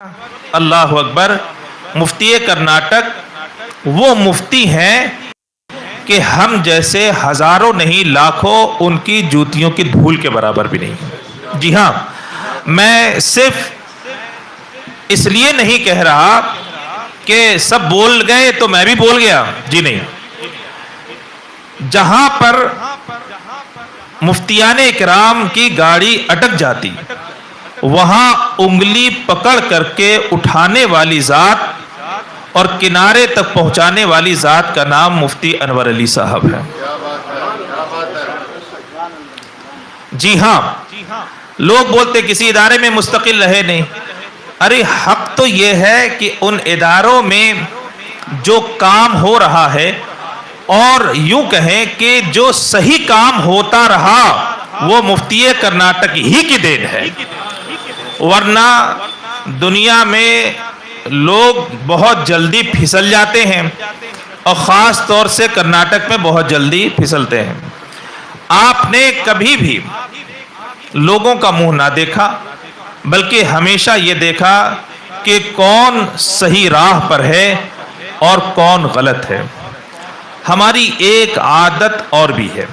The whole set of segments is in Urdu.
اللہ اکبر. مفتی کرناٹک وہ مفتی ہیں کہ ہم جیسے ہزاروں نہیں لاکھوں ان کی جوتیوں کی دھول کے برابر بھی نہیں. جی ہاں، میں صرف اس لیے نہیں کہہ رہا کہ سب بول گئے تو میں بھی بول گیا، جی نہیں. جہاں پر مفتیان اکرام کی گاڑی اٹک جاتی وہاں انگلی پکڑ کر کے اٹھانے والی ذات اور کنارے تک پہنچانے والی ذات کا نام مفتی انور علی صاحب ہے. جی ہاں، لوگ بولتے کسی ادارے میں مستقل رہے نہیں. ارے حق تو یہ ہے کہ ان اداروں میں جو کام ہو رہا ہے، اور یوں کہیں کہ جو صحیح کام ہوتا رہا وہ مفتی کرناٹک ہی کی دین ہے. ورنہ دنیا میں لوگ بہت جلدی پھسل جاتے ہیں، اور خاص طور سے کرناٹک میں بہت جلدی پھسلتے ہیں. آپ نے کبھی بھی لوگوں کا منہ نہ دیکھا، بلکہ ہمیشہ یہ دیکھا کہ کون صحیح راہ پر ہے اور کون غلط ہے. ہماری ایک عادت اور بھی ہے،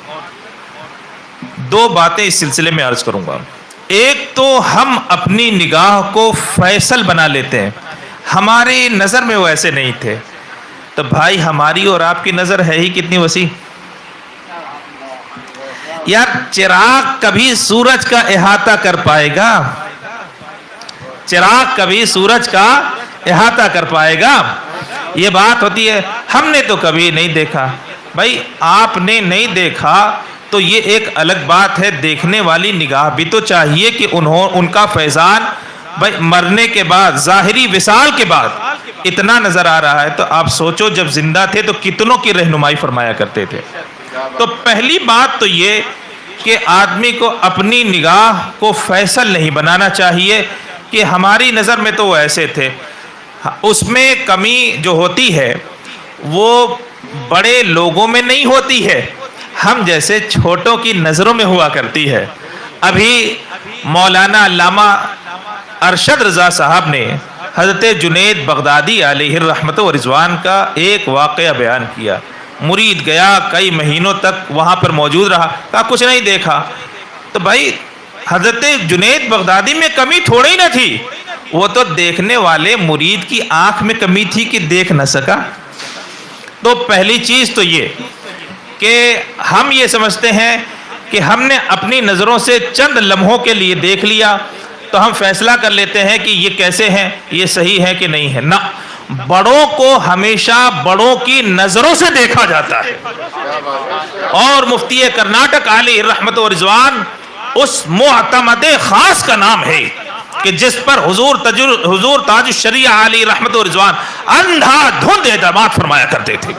دو باتیں اس سلسلے میں عرض کروں گا. ایک تو ہم اپنی نگاہ کو فیصل بنا لیتے ہیں. ہماری نظر میں وہ ایسے نہیں تھے. تو بھائی ہماری اور آپ کی نظر ہے ہی کتنی وسیع. یار چراغ کبھی سورج کا احاطہ کر پائے گا؟ چراغ کبھی سورج کا احاطہ کر پائے گا؟ یہ بات ہوتی ہے. ہم نے تو کبھی نہیں دیکھا. بھائی آپ نے نہیں دیکھا تو یہ ایک الگ بات ہے. دیکھنے والی نگاہ بھی تو چاہیے کہ ان کا فیضان بھائی مرنے کے بعد، ظاہری وصال کے بعد اتنا نظر آ رہا ہے. تو آپ سوچو جب زندہ تھے تو کتنوں کی رہنمائی فرمایا کرتے تھے. تو پہلی بات تو یہ کہ آدمی کو اپنی نگاہ کو فیصل نہیں بنانا چاہیے کہ ہماری نظر میں تو وہ ایسے تھے. اس میں کمی جو ہوتی ہے وہ بڑے لوگوں میں نہیں ہوتی ہے، ہم جیسے چھوٹوں کی نظروں میں ہوا کرتی ہے. ابھی مولانا علامہ ارشد رضا صاحب نے حضرت جنید بغدادی علیہ الرحمت و رضوان کا ایک واقعہ بیان کیا. مرید گیا، کئی مہینوں تک وہاں پر موجود رہا، کہا کچھ نہیں دیکھا. تو بھائی حضرت جنید بغدادی میں کمی تھوڑی ہی نہ تھی، وہ تو دیکھنے والے مرید کی آنکھ میں کمی تھی کہ دیکھ نہ سکا. تو پہلی چیز تو یہ کہ ہم یہ سمجھتے ہیں کہ ہم نے اپنی نظروں سے چند لمحوں کے لیے دیکھ لیا تو ہم فیصلہ کر لیتے ہیں کہ یہ کیسے ہیں، یہ صحیح ہے کہ نہیں ہے. نہ، بڑوں کو ہمیشہ بڑوں کی نظروں سے دیکھا جاتا ہے. اور مفتی کرناٹک علیہ الرحمت و رضوان اس معتمد خاص کا نام ہے کہ جس پر حضور تاج الشریعہ علیہ رحمت و رضوان اندھا دھند اعتماد فرمایا کرتے تھے.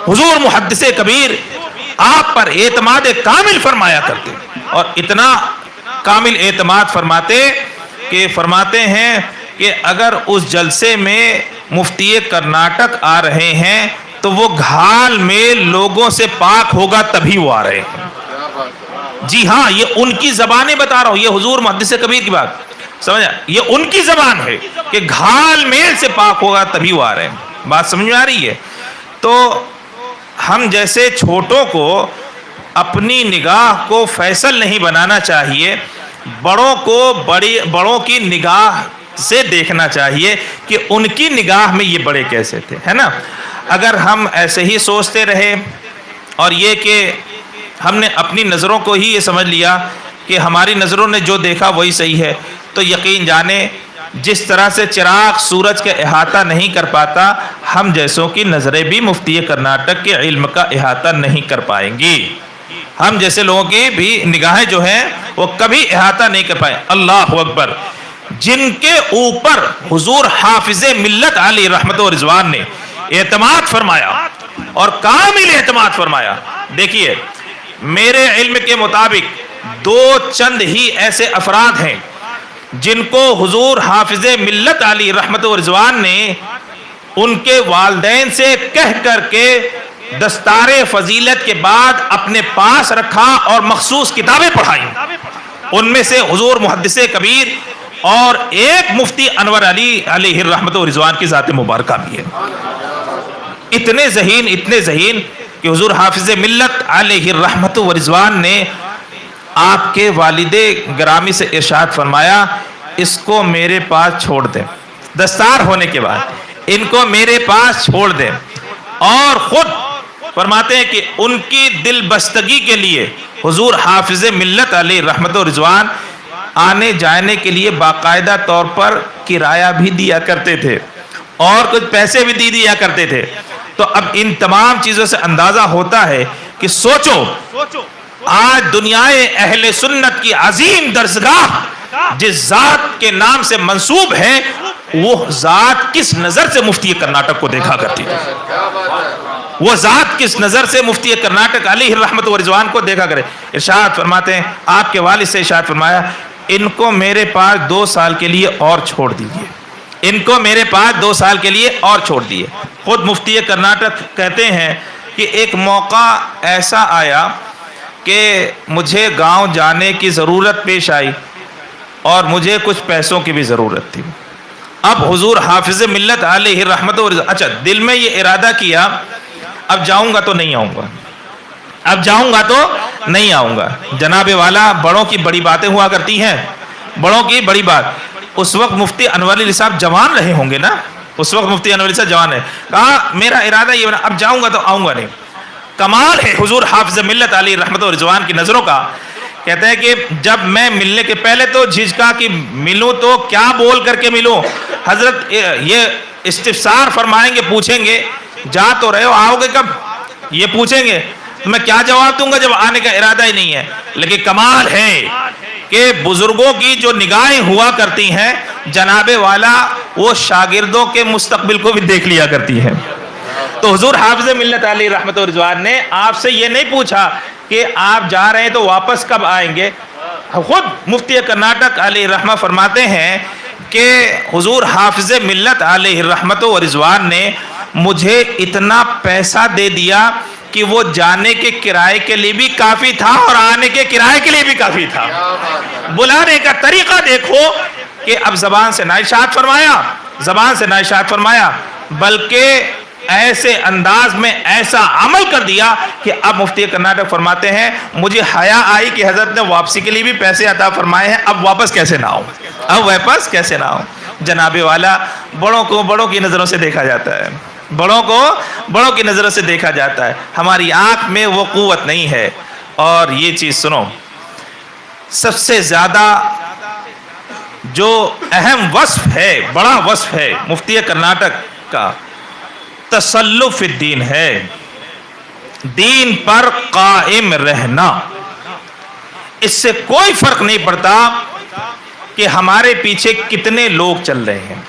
حضور محدث کبیر آپ پر اعتماد کامل فرمایا کرتے، اور اتنا کامل اعتماد فرماتے کہ فرماتے ہیں کہ اگر اس جلسے میں مفتی کرناٹک آ رہے ہیں تو وہ گھال میں لوگوں سے پاک ہوگا تبھی وہ آ رہے ہیں. جی ہاں، یہ ان کی زبانیں بتا رہا ہوں، یہ حضور محدث کبیر کی بات سمجھا، یہ ان کی زبان ہے کہ گھال میل سے پاک ہوگا تبھی وہ آ رہے ہیں. بات سمجھ میں آ رہی ہے؟ تو ہم جیسے چھوٹوں کو اپنی نگاہ کو فیصل نہیں بنانا چاہیے، بڑوں کو بڑوں کی نگاہ سے دیکھنا چاہیے کہ ان کی نگاہ میں یہ بڑے کیسے تھے، ہے نا. اگر ہم ایسے ہی سوچتے رہے اور یہ کہ ہم نے اپنی نظروں کو ہی یہ سمجھ لیا کہ ہماری نظروں نے جو دیکھا وہی صحیح ہے، تو یقین جانے جس طرح سے چراغ سورج کا احاطہ نہیں کر پاتا، ہم جیسوں کی نظریں بھی مفتی کرناٹک کے علم کا احاطہ نہیں کر پائیں گی. ہم جیسے لوگوں کی بھی نگاہیں جو ہیں وہ کبھی احاطہ نہیں کر پائیں. اللہ اکبر. جن کے اوپر حضور حافظ ملت علی رحمت و رضوان نے اعتماد فرمایا اور کامل اعتماد فرمایا. دیکھیے میرے علم کے مطابق دو چند ہی ایسے افراد ہیں جن کو حضور حافظ ملت علی رحمت و رضوان نے ان کے والدین سے کہہ کر کے دستار فضیلت کے بعد اپنے پاس رکھا اور مخصوص کتابیں پڑھائیں. ان میں سے حضور محدث کبیر اور ایک مفتی انور علی علیہ الرحمت و رضوان کی ذات مبارکہ بھی ہے. اتنے ذہین کہ حضور حافظ ملت علیہ الرحمت و رضوان نے آپ کے والد گرامی سے ارشاد فرمایا اس کو میرے پاس چھوڑ دیں, دستار ہونے کے بعد ان کو میرے پاس چھوڑ دیں. اور خود فرماتے ہیں کہ ان کی دل بستگی کے لیے حضور حافظ ملت علیہ الرحمت و رضوان آنے جانے کے لیے باقاعدہ طور پر کرایہ بھی دیا کرتے تھے اور کچھ پیسے بھی دیا کرتے تھے. تو اب ان تمام چیزوں سے اندازہ ہوتا ہے کہ سوچو آج دنیائے اہل سنت کی عظیم درسگاہ جس ذات کے نام سے منسوب ہے وہ ذات کس نظر سے مفتی کرناٹک کو دیکھا کرتی ہے, وہ ذات کس نظر سے مفتی کرناٹک علیہ الرحمت و رضوان کو دیکھا کرے. ارشاد فرماتے ہیں آپ کے والد سے ارشاد فرمایا ان کو میرے پاس 2 سال کے لیے اور چھوڑ دیجیے, ان کو میرے پاس 2 سال کے لیے اور چھوڑ دیے. خود مفتی کرناٹک کہتے ہیں کہ ایک موقع ایسا آیا کہ مجھے گاؤں جانے کی ضرورت پیش آئی اور مجھے کچھ پیسوں کی بھی ضرورت تھی. اب حضور حافظ ملت علیہ الرحمت و رضوان, اچھا دل میں یہ ارادہ کیا اب جاؤں گا تو نہیں آؤں گا, اب جاؤں گا تو نہیں آؤں گا. جناب والا بڑوں کی بڑی باتیں ہوا کرتی ہیں, بڑوں کی بڑی بات. اس وقت مفتی انور علی صاحب جوان رہے ہوں گے نا, اس وقت مفتی انور علی صاحب جوان ہے. کہا میرا ارادہ یہ بنا اب جاؤں گا تو آؤں گا نہیں. کمال ہے حضور حافظ ملت علیہ رحمت و رضوان کی نظروں کا. کہتے ہیں کہ جب میں ملنے کے پہلے تو جھجکا کہ ملوں تو کیا بول کر کے ملوں. حضرت یہ استفسار فرمائیں گے, پوچھیں گے جا تو رہے ہو آؤ گے کب, یہ پوچھیں گے میں کیا جواب دوں گا جب آنے کا ارادہ ہی نہیں ہے. لیکن کمال ہے کہ بزرگوں کی جو نگاہیں ہوا کرتی ہیں جناب والا وہ شاگردوں کے مستقبل کو بھی دیکھ لیا کرتی ہیں. تو حضور حافظ ملت علیہ رحمت و رضوان نے آپ سے یہ نہیں پوچھا کہ آپ جا رہے ہیں تو واپس کب آئیں گے. خود مفتی کرناٹک علیہ رحمہ فرماتے ہیں کہ حضور حافظ ملت علیہ رحمت و رضوان نے مجھے اتنا پیسہ دے دیا کہ وہ جانے کے کرائے کے لیے بھی کافی تھا اور آنے کے کرائے کے لیے بھی کافی تھا. بلانے کا طریقہ دیکھو کہ اب زبان سے نہ ارشاد فرمایا, زبان سے نہ ارشاد فرمایا بلکہ ایسے انداز میں ایسا عمل کر دیا کہ اب مفتی کرناٹک فرماتے ہیں مجھے حیا آئی کہ حضرت نے واپسی کے لیے بھی پیسے عطا فرمائے ہیں, اب واپس کیسے نہ آؤں, اب واپس کیسے نہ آؤں. جناب والا بڑوں کو بڑوں کی نظروں سے دیکھا جاتا ہے, بڑوں کو بڑوں کی نظروں سے دیکھا جاتا ہے. ہماری آنکھ میں وہ قوت نہیں ہے. اور یہ چیز سنو, سب سے زیادہ جو اہم وصف ہے, بڑا وصف ہے مفتی کرناٹک کا, تسلف الدین ہے, دین پر قائم رہنا. اس سے کوئی فرق نہیں پڑتا کہ ہمارے پیچھے کتنے لوگ چل رہے ہیں.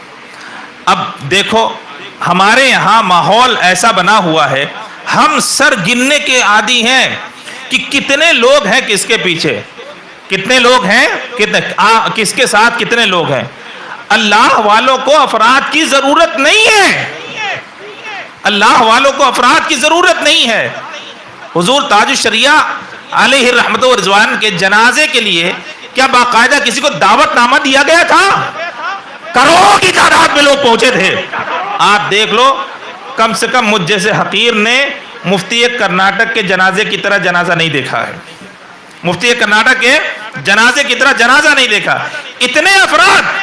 اب دیکھو ہمارے یہاں ماحول ایسا بنا ہوا ہے, ہم سر گننے کے عادی ہیں کہ کتنے لوگ ہیں کس کے پیچھے, کتنے لوگ ہیں, کس کے ساتھ کتنے لوگ ہیں. اللہ والوں کو افراد کی ضرورت نہیں ہے, اللہ والوں کو افراد کی ضرورت نہیں ہے. حضور تاج الشریعہ علیہ الرحمت و رضوان کے جنازے کے لیے کیا باقاعدہ کسی کو دعوت نامہ دیا گیا تھا؟ کروڑوں کی تعداد میں لوگ پہنچے تھے. آپ دیکھ لو کم سے کم مجھ جیسے حقیر نے مفتی کرناٹک کے جنازے کی طرح جنازہ نہیں دیکھا ہے, مفتی کرناٹک کے جنازے کی طرح جنازہ نہیں دیکھا. اتنے افراد,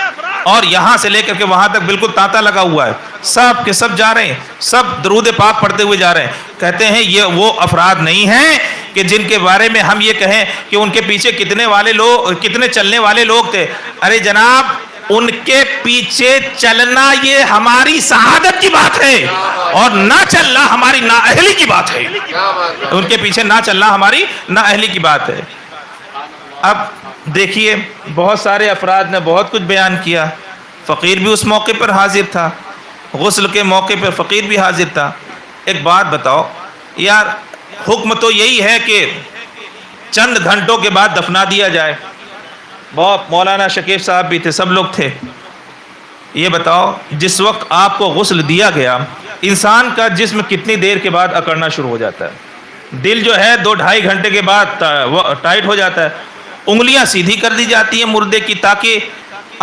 اور یہاں سے لے کر کے وہاں تک بالکل تانتا لگا ہوا ہے, سب کے سب جا رہے ہیں, سب درود پاک پڑھتے ہوئے جا رہے ہیں. کہتے ہیں یہ وہ افراد نہیں ہیں کہ جن کے بارے میں ہم یہ کہیں کہ ان کے پیچھے کتنے چلنے والے لوگ تھے. ارے جناب ان کے پیچھے چلنا یہ ہماری سعادت کی بات ہے, اور نہ چلنا ہماری نااہلی کی بات ہے. ان کے پیچھے نہ چلنا ہماری نااہلی کی بات ہے. اب دیکھیے بہت سارے افراد نے بہت کچھ بیان کیا. فقیر بھی اس موقع پر حاضر تھا, غسل کے موقع پر فقیر بھی حاضر تھا. ایک بات بتاؤ یار, حکم تو یہی ہے کہ چند گھنٹوں کے بعد دفنا دیا جائے. بہت مولانا شکیف صاحب بھی تھے, سب لوگ تھے. یہ بتاؤ جس وقت آپ کو غسل دیا گیا, انسان کا جسم کتنی دیر کے بعد اکڑنا شروع ہو جاتا ہے؟ دل جو ہے 2-2.5 گھنٹے کے بعد ٹائٹ ہو جاتا ہے. انگلیاں سیدھی کر دی جاتی ہیں مردے کی تاکہ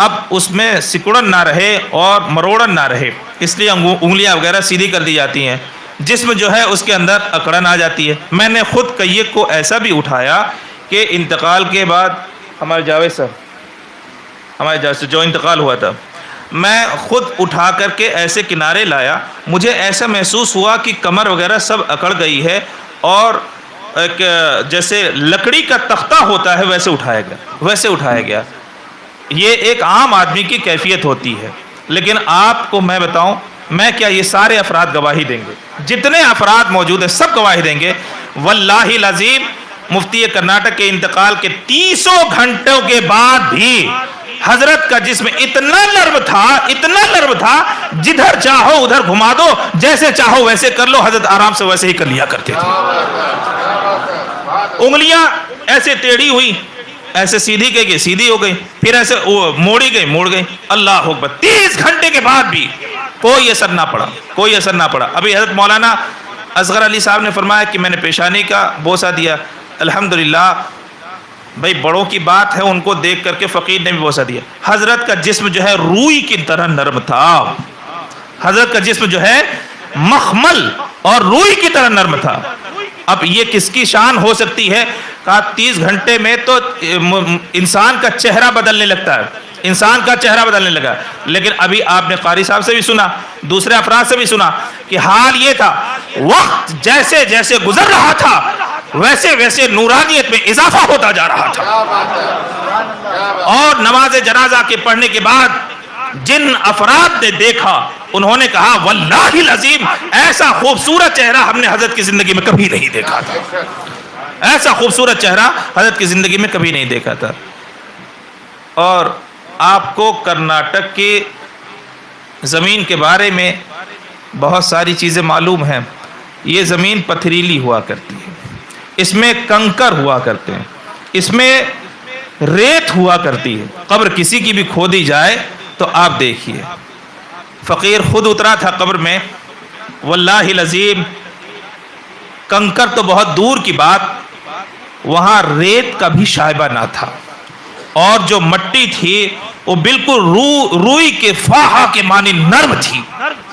اب اس میں سکڑن نہ رہے اور مروڑن نہ رہے، اس لیے انگلیاں وغیرہ سیدھی کر دی جاتی ہیں، جسم جو ہے اس کے اندر اکڑن آ جاتی ہے۔ میں نے خود کئیے کو ایسا بھی اٹھایا کہ انتقال کے بعد ہمارے جاوید صاحب جو انتقال ہوا تھا، میں خود اٹھا کر کے ایسے کنارے لایا، مجھے ایسا محسوس ہوا کہ کمر وغیرہ سب اکڑ گئی ہے اور ایک جیسے لکڑی کا تختہ ہوتا ہے ویسے اٹھایا گیا۔ یہ ایک عام آدمی کی کیفیت ہوتی ہے، لیکن آپ کو میں بتاؤں، میں کیا یہ سارے افراد گواہی دیں گے، جتنے افراد موجود ہیں سب گواہی دیں گے، واللہ العظیم مفتی کرناٹک کے انتقال کے 30 گھنٹوں کے بعد بھی حضرت کا جسم اتنا نرم تھا، جدھر چاہو ادھر گھما دو، جیسے چاہو ویسے کر لو، حضرت آرام سے ویسے ہی کر لیا کرتے تھے۔ انگلیاں ایسے ٹیڑھی ہوئی، ایسے سیدھی گئی سیدھی ہو گئی، پھر ایسے موڑ گئی، اللہ اکبر۔ 30 گھنٹے کے بعد بھی کوئی اثر نہ پڑا۔ ابھی حضرت مولانا اصغر علی صاحب نے فرمایا کہ میں نے پیشانی کا بوسہ دیا، الحمدللہ بھائی بڑوں کی بات ہے، ان کو دیکھ کر کے فقیر نے بھی بوسہ دیا۔ حضرت کا جسم جو ہے روئی کی طرح نرم تھا، حضرت کا جسم جو ہے مخمل اور روئی کی طرح نرم تھا۔ اب یہ کس کی شان ہو سکتی ہے؟ کہا 30 گھنٹے میں تو انسان کا چہرہ بدلنے لگا، لیکن ابھی آپ نے قاری صاحب سے بھی سنا، دوسرے افراد سے بھی سنا کہ حال یہ تھا، وقت جیسے جیسے گزر رہا تھا ویسے ویسے نورانیت میں اضافہ ہوتا جا رہا تھا۔ اور نماز جنازہ کے پڑھنے کے بعد جن افراد نے دیکھا، انہوں نے کہا واللہ العظیم ایسا خوبصورت چہرہ ہم نے حضرت کی زندگی میں کبھی نہیں دیکھا تھا، ایسا خوبصورت چہرہ حضرت کی زندگی میں کبھی نہیں دیکھا تھا۔ اور آپ کو کرناٹک کی زمین کے بارے میں بہت ساری چیزیں معلوم ہیں۔ یہ زمین پتھریلی ہوا کرتی ہے، اس میں کنکر ہوا کرتے ہیں، اس میں ریت ہوا کرتی ہے۔ قبر کسی کی بھی کھودی جائے تو آپ دیکھیے، فقیر خود اترا تھا قبر میں، واللہ العظیم کنکر تو بہت دور کی بات، وہاں ریت کا بھی شائبہ نہ تھا، اور جو مٹی تھی وہ بالکل روئی کے فاہا کے معنی نرم تھی،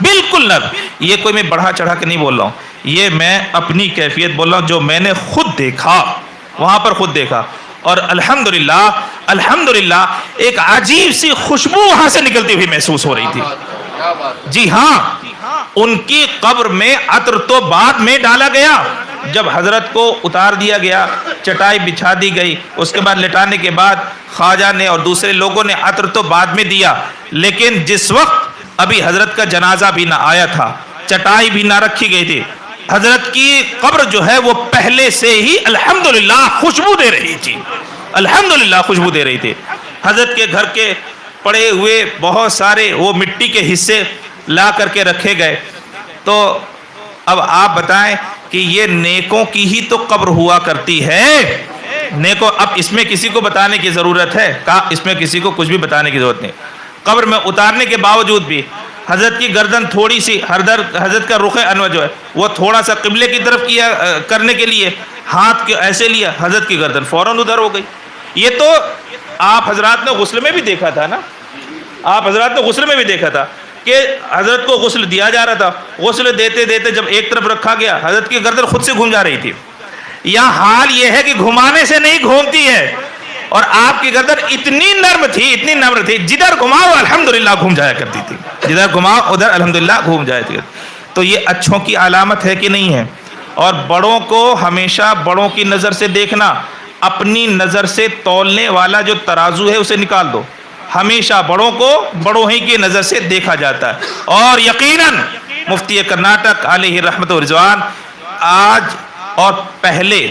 بالکل نرم۔ یہ کوئی میں بڑھا چڑھا کے نہیں بول رہا ہوں، یہ میں اپنی کیفیت بول رہا ہوں جو میں نے خود دیکھا، وہاں پر خود دیکھا۔ اور الحمدللہ ایک عجیب سی خوشبو وہاں سے نکلتی ہوئی محسوس ہو رہی تھی۔ جی ہاں، ان کی قبر میں عطر تو بعد میں ڈالا گیا، جب حضرت کو اتار دیا گیا، چٹائی بچھا دی گئی، اس کے بعد لٹانے کے بعد خواجہ نے اور دوسرے لوگوں نے عطر تو بعد میں دیا، لیکن جس وقت ابھی حضرت کا جنازہ بھی نہ آیا تھا، چٹائی بھی نہ رکھی گئی تھی، حضرت کی قبر جو ہے وہ پہلے سے ہی الحمدللہ خوشبو دے رہی تھی۔ حضرت کے گھر کے پڑے ہوئے بہت سارے وہ مٹی کے حصے لا کر کے رکھے گئے۔ تو اب آپ بتائیں کہ یہ نیکوں کی ہی تو قبر ہوا کرتی ہے، نیکوں، اب اس میں کسی کو بتانے کی ضرورت ہے؟ کہا اس میں کسی کو کچھ بھی بتانے کی ضرورت نہیں۔ قبر میں اتارنے کے باوجود بھی حضرت کی گردن تھوڑی سی، حضرت کا رخ انور جو ہے وہ تھوڑا سا قبلے کی طرف کیا کرنے کے لیے ہاتھ کے ایسے لیا، حضرت کی گردن فوراً ادھر ہو گئی۔ یہ تو آپ حضرات نے غسل میں بھی دیکھا تھا نا، آپ حضرات نے غسل میں بھی دیکھا تھا کہ حضرت کو غسل دیا جا رہا تھا، غسل دیتے دیتے جب ایک طرف رکھا گیا، حضرت کی گردن خود سے گھوم جا رہی تھی۔ یہاں حال یہ ہے کہ گھمانے سے نہیں گھومتی ہے، اور آپ کی گردن اتنی نرم تھی، جدھر گھماؤ الحمدللہ گھوم جایا کرتی تھی، جدھر گھماؤ ادھر الحمدللہ گھوم جایا کرتی تھی۔ تو یہ اچھوں کی علامت ہے کہ نہیں ہے؟ اور بڑوں کو ہمیشہ بڑوں کی نظر سے دیکھنا، اپنی نظر سے تولنے والا جو ترازو ہے اسے نکال دو، ہمیشہ بڑوں کو بڑوں ہی کی نظر سے دیکھا جاتا ہے۔ اور یقیناً مفتی کرناٹک علیہ رحمت و رضوان آج اور پہلے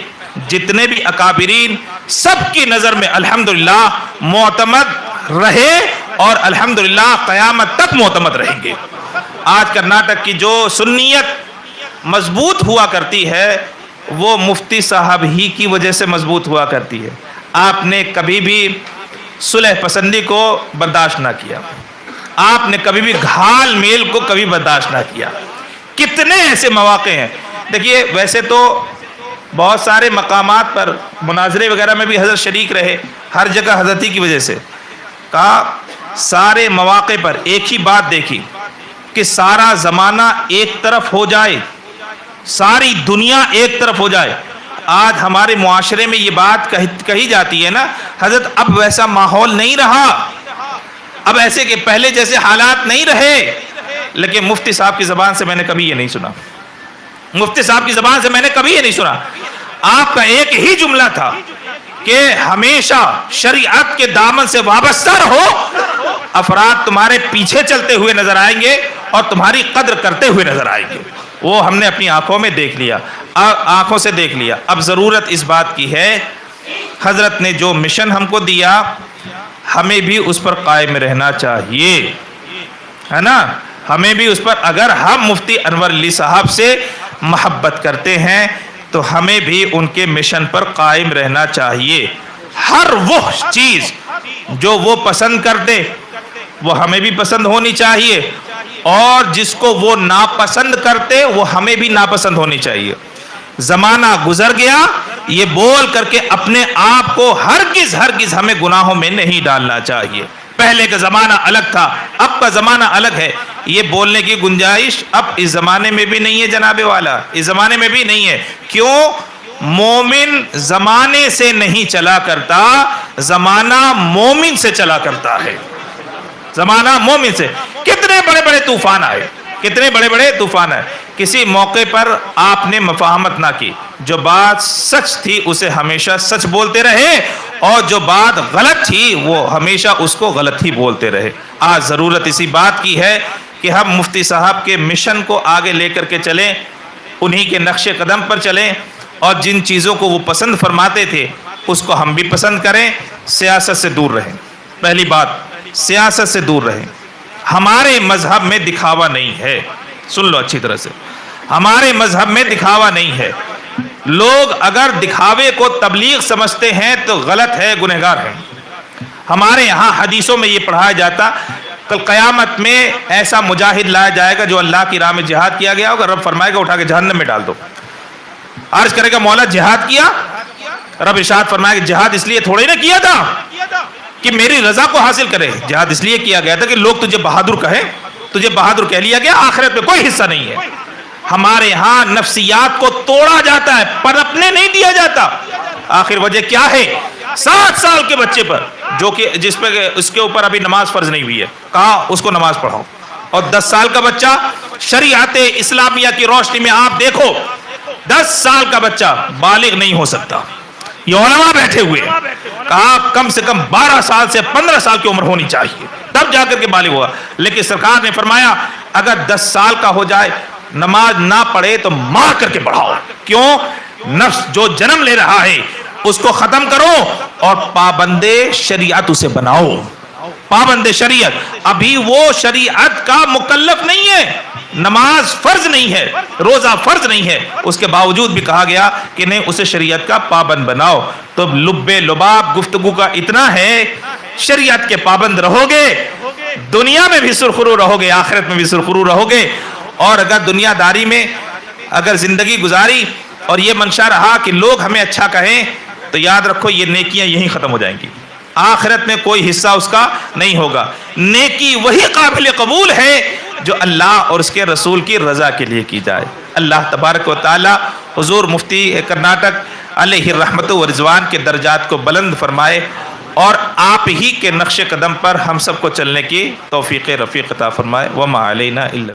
جتنے بھی اکابرین سب کی نظر میں الحمدللہ معتمد رہے، اور الحمدللہ قیامت تک معتمد رہیں گے۔ آج کرناٹک کی جو سنیت مضبوط ہوا کرتی ہے وہ مفتی صاحب ہی کی وجہ سے مضبوط ہوا کرتی ہے۔ آپ نے کبھی بھی صلح پسندی کو برداشت نہ کیا، آپ نے کبھی بھی گھال میل کو کبھی برداشت نہ کیا۔ کتنے ایسے مواقع ہیں، دیکھیے ویسے تو بہت سارے مقامات پر مناظرے وغیرہ میں بھی حضرت شریک رہے، ہر جگہ حضرت ہی کی وجہ سے۔ کہا سارے مواقع پر ایک ہی بات دیکھی کہ سارا زمانہ ایک طرف ہو جائے، ساری دنیا ایک طرف ہو جائے. آج ہمارے معاشرے میں یہ بات کہی جاتی ہے نا حضرت، اب ویسا ماحول نہیں رہا، اب ایسے کہ پہلے جیسے حالات نہیں رہے. لیکن مفتی صاحب کی زبان سے میں نے کبھی یہ نہیں سنا، مفتی صاحب کی زبان سے میں نے کبھی یہ نہیں سنا. آپ کا ایک ہی جملہ تھا کہ ہمیشہ شریعت کے دامن سے وابستہ رہو، افراد تمہارے پیچھے چلتے ہوئے نظر آئیں گے اور تمہاری قدر کرتے ہوئے نظر آئیں گے. وہ ہم نے اپنی آنکھوں میں دیکھ لیا، آنکھوں سے دیکھ لیا. اب ضرورت اس بات کی ہے، حضرت نے جو مشن ہم کو دیا ہمیں بھی اس پر قائم رہنا چاہیے، ہے نا. ہمیں بھی اس پر، اگر ہم مفتی انور علی صاحب سے محبت کرتے ہیں تو ہمیں بھی ان کے مشن پر قائم رہنا چاہیے. ہر وہ چیز جو وہ پسند کرتے وہ ہمیں بھی پسند ہونی چاہیے، اور جس کو وہ ناپسند کرتے وہ ہمیں بھی ناپسند ہونی چاہیے. زمانہ گزر گیا یہ بول کر کے اپنے آپ کو ہرگز ہمیں گناہوں میں نہیں ڈالنا چاہیے. پہلے کا زمانہ الگ تھا، اب کا زمانہ الگ ہے، یہ بولنے کی گنجائش اب اس زمانے میں بھی نہیں ہے جناب والا، اس زمانے میں بھی نہیں ہے. کیوں؟ مومن زمانے سے نہیں چلا کرتا، زمانہ مومن سے چلا کرتا ہے. زمانہ مومن سے. کتنے بڑے بڑے طوفان آئے، کتنے بڑے بڑے طوفان آئے. کسی موقع پر آپ نے مفاہمت نہ کی، جو بات سچ تھی اسے ہمیشہ سچ بولتے رہے، اور جو بات غلط تھی وہ ہمیشہ اس کو غلط ہی بولتے رہے. آج ضرورت اسی بات کی ہے کہ ہم مفتی صاحب کے مشن کو آگے لے کر کے چلیں، انہی کے نقش قدم پر چلیں، اور جن چیزوں کو وہ پسند فرماتے تھے اس کو ہم بھی پسند کریں. سیاست سے دور رہیں. پہلی بات، سیاست سے دور رہیں. ہمارے مذہب میں دکھاوا نہیں ہے، سن لو اچھی طرح سے، ہمارے مذہب میں دکھاوا نہیں ہے. لوگ اگر دکھاوے کو تبلیغ سمجھتے ہیں تو غلط ہے، گنہگار ہیں. ہمارے یہاں حدیثوں میں یہ پڑھایا جاتا کل قیامت میں ایسا مجاہد لایا جائے گا جو اللہ کی راہ میں جہاد کیا گیا ہوگا، رب فرمائے گا اٹھا کے جہنم میں ڈال دو. عرض کرے گا مولا جہاد کیا؟ رب ارشاد فرمائے گا جہاد اس لیے تھوڑے نہ کیا تھا کہ میری رضا کو حاصل کرے، جہاد اس لیے کیا گیا تھا کہ لوگ تجھے بہادر کہیں، تجھے بہادر کہہ لیا گیا، آخرت میں کوئی حصہ نہیں ہے. ہمارے ہاں نفسیات کو توڑا جاتا ہے، پنپنے نہیں دیا جاتا. آخر وجہ کیا ہے؟ 7 سال کے بچے پر جو کہ جس پہ اس کے اوپر ابھی نماز فرض نہیں ہوئی ہے، کہا اس کو نماز پڑھاؤ. اور 10 سال کا بچہ شریعت اسلامیہ کی روشنی میں آپ دیکھو 10 سال کا بچہ بالغ نہیں ہو سکتا. یہ علماء بیٹھے ہوئے ہیں، کہا کم سے کم 12 سال سے 15 سال کی عمر ہونی چاہیے تب جا کر کے بالغ ہوگا. لیکن سرکار نے فرمایا اگر 10 سال کا ہو جائے نماز نہ پڑھے تو مار کر کے پڑھاؤ. کیوں؟ نفس جو جنم لے رہا ہے اس کو ختم کرو اور پابند شریعت اسے بناؤ. پابند شریعت. ابھی وہ شریعت کا مکلف نہیں ہے، نماز فرض نہیں ہے، روزہ فرض نہیں ہے، اس کے باوجود بھی کہا گیا کہ نہیں اسے شریعت کا پابند بناؤ. تو لب لباب گفتگو کا اتنا ہے، شریعت کے پابند رہو گے دنیا میں بھی سرخرو رہو گے، آخرت میں بھی سرخرو رہو گے. اور اگر دنیا داری میں اگر زندگی گزاری اور یہ منشا رہا کہ لوگ ہمیں اچھا کہیں تو یاد رکھو یہ نیکیاں یہیں ختم ہو جائیں گی، آخرت میں کوئی حصہ اس کا نہیں ہوگا. نیکی وہی قابل قبول ہے جو اللہ اور اس کے رسول کی رضا کے لیے کی جائے. اللہ تبارک و تعالی حضور مفتی کرناٹک علیہ الرحمت و رضوان کے درجات کو بلند فرمائے، اور آپ ہی کے نقش قدم پر ہم سب کو چلنے کی توفیق رفیق عطا فرمائے. وما علینا الا